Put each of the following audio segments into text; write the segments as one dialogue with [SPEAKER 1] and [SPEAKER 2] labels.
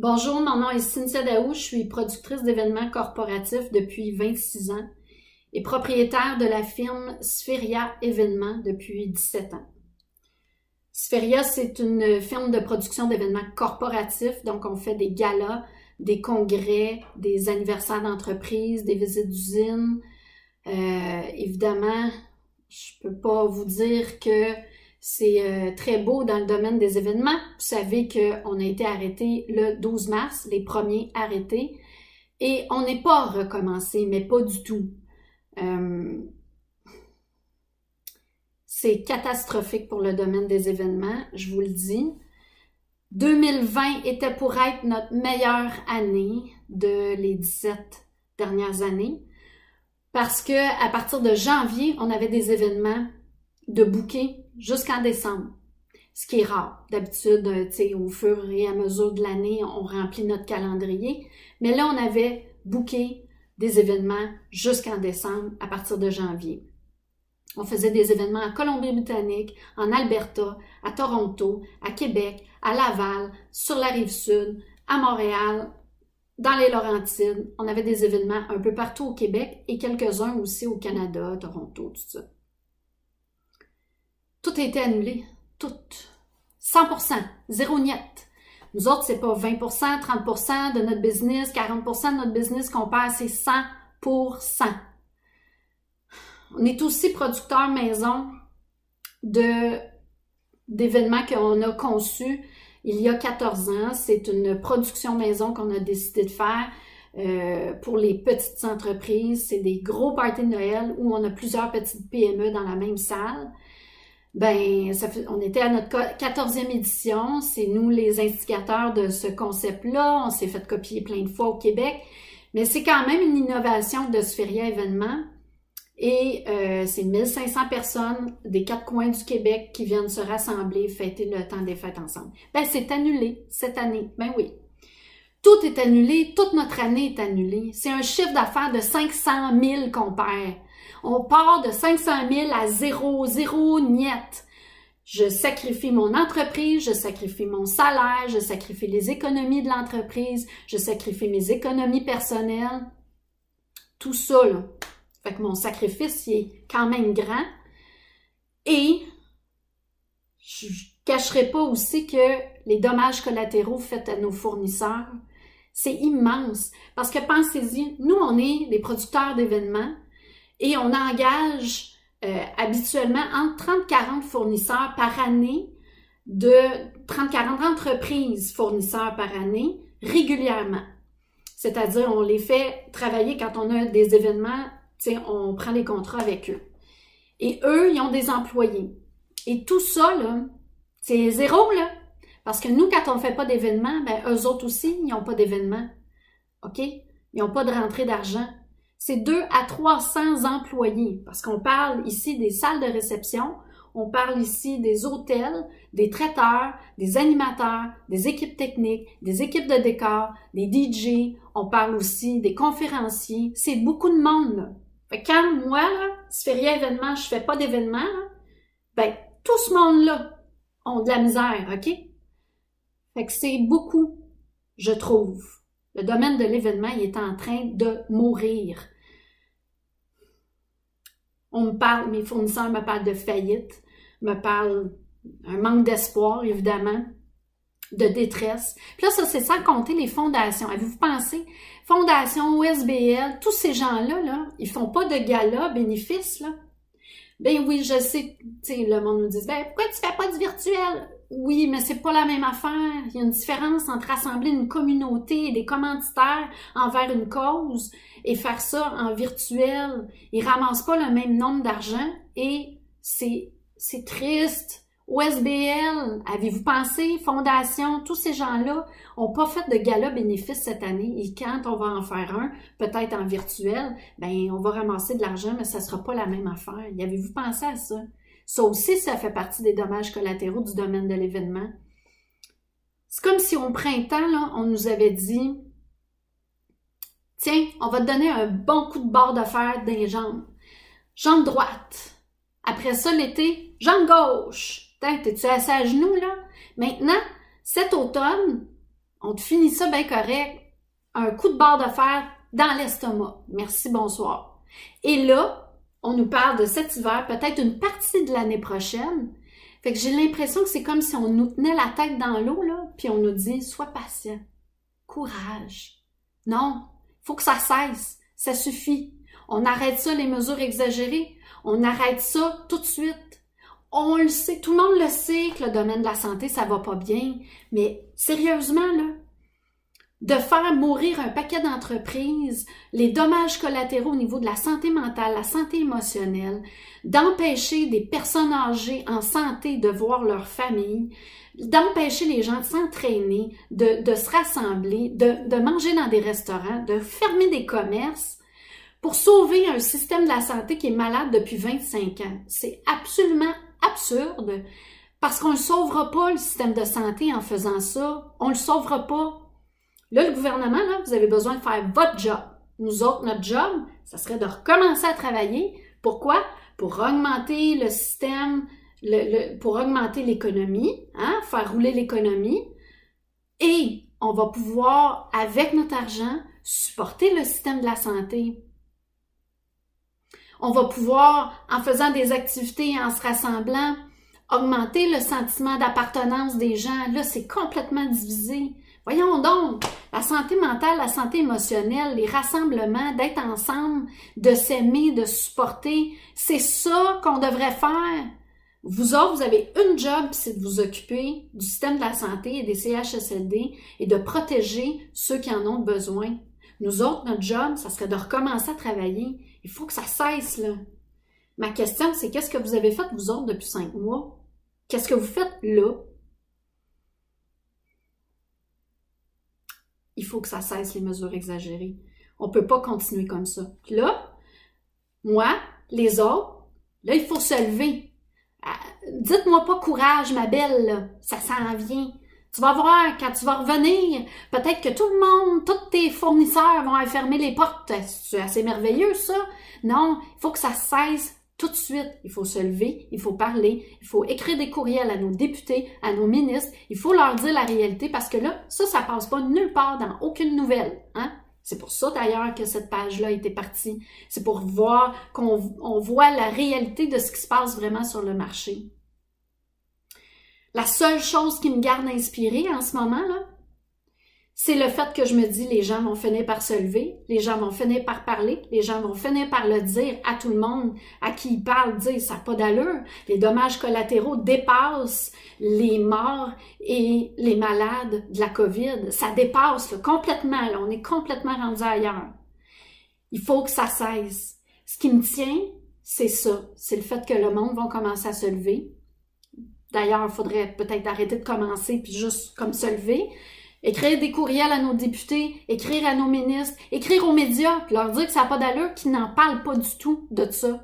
[SPEAKER 1] Bonjour, mon nom est Cynthia Daou, je suis productrice d'événements corporatifs depuis 26 ans et propriétaire de la firme Spheria Événements depuis 17 ans. Spheria, c'est une firme de production d'événements corporatifs, donc on fait des galas, des congrès, des anniversaires d'entreprise, des visites d'usines. Évidemment, je peux pas vous dire que c'est très beau dans le domaine des événements. Vous savez qu'on a été arrêté le 12 mars, les premiers arrêtés, et on n'est pas recommencé, mais pas du tout. C'est catastrophique pour le domaine des événements, je vous le dis. 2020 était pour être notre meilleure année de les 17 dernières années, parce que à partir de janvier, on avait des événements de booker jusqu'en décembre, ce qui est rare. D'habitude, au fur et à mesure de l'année, on remplit notre calendrier. Mais là, on avait booké des événements jusqu'en décembre à partir de janvier. On faisait des événements en Colombie-Britannique, en Alberta, à Toronto, à Québec, à Laval, sur la Rive-Sud, à Montréal, dans les Laurentides. On avait des événements un peu partout au Québec et quelques-uns aussi au Canada, Toronto, tout ça. Tout a été annulé. Tout. 100%. Zéro niet. Nous autres, c'est pas 20%, 30% de notre business, 40% de notre business qu'on perd, c'est 100%. On est aussi producteur maison d'événements qu'on a conçus il y a 14 ans. C'est une production maison qu'on a décidé de faire pour les petites entreprises. C'est des gros parties de Noël où on a plusieurs petites PME dans la même salle. On était à notre 14e édition. C'est nous les instigateurs de ce concept-là. On s'est fait copier plein de fois au Québec. Mais c'est quand même une innovation de Spheria Événements. Et c'est 1500 personnes des 4 coins du Québec qui viennent se rassembler, fêter le temps des fêtes ensemble. C'est annulé cette année. Oui. Tout est annulé. Toute notre année est annulée. C'est un chiffre d'affaires de 500 000 qu'on perd. On part de 500 000 à zéro niet. Je sacrifie mon entreprise, je sacrifie mon salaire, je sacrifie les économies de l'entreprise, je sacrifie mes économies personnelles. Tout ça, là. Fait que mon sacrifice, il est quand même grand. Et je ne cacherai pas aussi que les dommages collatéraux faits à nos fournisseurs, c'est immense. Parce que pensez-y, nous, on est des producteurs d'événements et on engage habituellement entre 30 et 40 fournisseurs par année, de 30-40 entreprises fournisseurs par année, régulièrement. C'est-à-dire, on les fait travailler quand on a des événements, on prend des contrats avec eux. Et eux, ils ont des employés. Et tout ça, là, c'est zéro, là. Parce que nous, quand on ne fait pas d'événements, eux autres aussi, ils n'ont pas d'événements. OK? Ils n'ont pas de rentrée d'argent. C'est 200 à 300 employés. Parce qu'on parle ici des salles de réception, on parle ici des hôtels, des traiteurs, des animateurs, des équipes techniques, des équipes de décor, des DJ. On parle aussi des conférenciers. C'est beaucoup de monde, là. Fait que quand moi, là, Spheria Événements, je fais pas d'événements, tout ce monde-là ont de la misère, OK? Fait que c'est beaucoup, je trouve. Le domaine de l'événement, il est en train de mourir. Mes fournisseurs me parlent de faillite, me parlent d'un manque d'espoir, évidemment, de détresse. Puis là, ça, c'est sans compter les fondations. Avez-vous pensé? Fondations, OSBL, tous ces gens-là, là, ils font pas de gala bénéfices, là. Oui, je sais, le monde nous dit, pourquoi tu fais pas du virtuel? Oui, mais c'est pas la même affaire. Il y a une différence entre rassembler une communauté et des commanditaires envers une cause et faire ça en virtuel. Ils ramassent pas le même nombre d'argent et c'est triste. OSBL, avez-vous pensé? Fondation, tous ces gens-là n'ont pas fait de gala bénéfice cette année. Et quand on va en faire un, peut-être en virtuel, on va ramasser de l'argent, mais ça ne sera pas la même affaire. Y avez-vous pensé à ça? Ça aussi, ça fait partie des dommages collatéraux du domaine de l'événement. C'est comme si au printemps, là, on nous avait dit « Tiens, on va te donner un bon coup de barre de fer dans les jambes. Jambe droite. Après ça, l'été, jambe gauche. T'es-tu assis à genoux, là? Maintenant, cet automne, On te finit ça bien correct. Un coup de barre de fer dans l'estomac. Merci, bonsoir. Et là, on nous parle de cet hiver, peut-être une partie de l'année prochaine. Fait que j'ai l'impression que c'est comme si on nous tenait la tête dans l'eau, là, puis on nous dit, sois patient. Courage. Non, il faut que ça cesse. Ça suffit. On arrête ça, les mesures exagérées. On arrête ça tout de suite. On le sait, tout le monde le sait que le domaine de la santé, ça va pas bien. Mais sérieusement, là, de faire mourir un paquet d'entreprises, les dommages collatéraux au niveau de la santé mentale, la santé émotionnelle, d'empêcher des personnes âgées en santé de voir leur famille, d'empêcher les gens de s'entraîner, de se rassembler, de manger dans des restaurants, de fermer des commerces pour sauver un système de la santé qui est malade depuis 25 ans. C'est absolument absurde parce qu'on ne sauvera pas le système de santé en faisant ça. On ne le sauvera pas. Là, le gouvernement, là, vous avez besoin de faire votre job. Nous autres, notre job, ça serait de recommencer à travailler. Pourquoi? Pour augmenter le système, pour augmenter l'économie, hein, faire rouler l'économie. Et on va pouvoir, avec notre argent, supporter le système de la santé. On va pouvoir, en faisant des activités, en se rassemblant, augmenter le sentiment d'appartenance des gens. Là, c'est complètement divisé. Voyons donc, la santé mentale, la santé émotionnelle, les rassemblements, d'être ensemble, de s'aimer, de se supporter, c'est ça qu'on devrait faire. Vous autres, vous avez une job, c'est de vous occuper du système de la santé et des CHSLD et de protéger ceux qui en ont besoin. Nous autres, notre job, ça serait de recommencer à travailler. Il faut que ça cesse, là. Ma question, c'est qu'est-ce que vous avez fait, vous autres, depuis 5 mois? Qu'est-ce que vous faites là? Il faut que ça cesse, les mesures exagérées. On ne peut pas continuer comme ça. Puis là, moi, les autres, là, il faut se lever. Dites-moi pas courage, ma belle, là. Ça s'en vient. Tu vas voir, quand tu vas revenir, peut-être que tout le monde, tous tes fournisseurs vont fermer les portes. C'est assez merveilleux, ça. Non, il faut que ça cesse tout de suite. Il faut se lever, il faut parler, il faut écrire des courriels à nos députés, à nos ministres. Il faut leur dire la réalité parce que là, ça passe pas nulle part dans aucune nouvelle. Hein? C'est pour ça d'ailleurs que cette page-là était partie. C'est pour voir qu'on voit la réalité de ce qui se passe vraiment sur le marché. La seule chose qui me garde inspirée en ce moment, là, c'est le fait que je me dis les gens vont finir par se lever, les gens vont finir par parler, les gens vont finir par le dire à tout le monde à qui ils parlent, dire ça n'a pas d'allure. Les dommages collatéraux dépassent les morts et les malades de la COVID. Ça dépasse là, complètement, là, on est complètement rendu ailleurs. Il faut que ça cesse. Ce qui me tient, c'est ça, c'est le fait que le monde va commencer à se lever. D'ailleurs, il faudrait peut-être arrêter de commencer puis juste comme se lever. Écrire des courriels à nos députés, écrire à nos ministres, écrire aux médias, puis leur dire que ça n'a pas d'allure, qu'ils n'en parlent pas du tout de ça.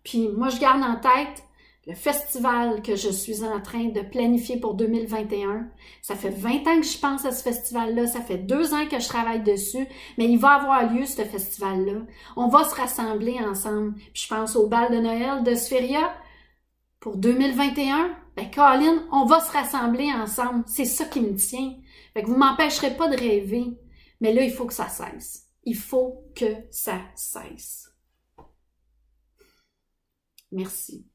[SPEAKER 1] Puis moi, je garde en tête le festival que je suis en train de planifier pour 2021. Ça fait 20 ans que je pense à ce festival-là, ça fait 2 ans que je travaille dessus, mais il va avoir lieu, ce festival-là. On va se rassembler ensemble. Puis je pense au bal de Noël de Sphéria pour 2021. Ben, Colin, on va se rassembler ensemble. C'est ça qui me tient. Fait que vous m'empêcherez pas de rêver. Mais là, il faut que ça cesse. Il faut que ça cesse. Merci.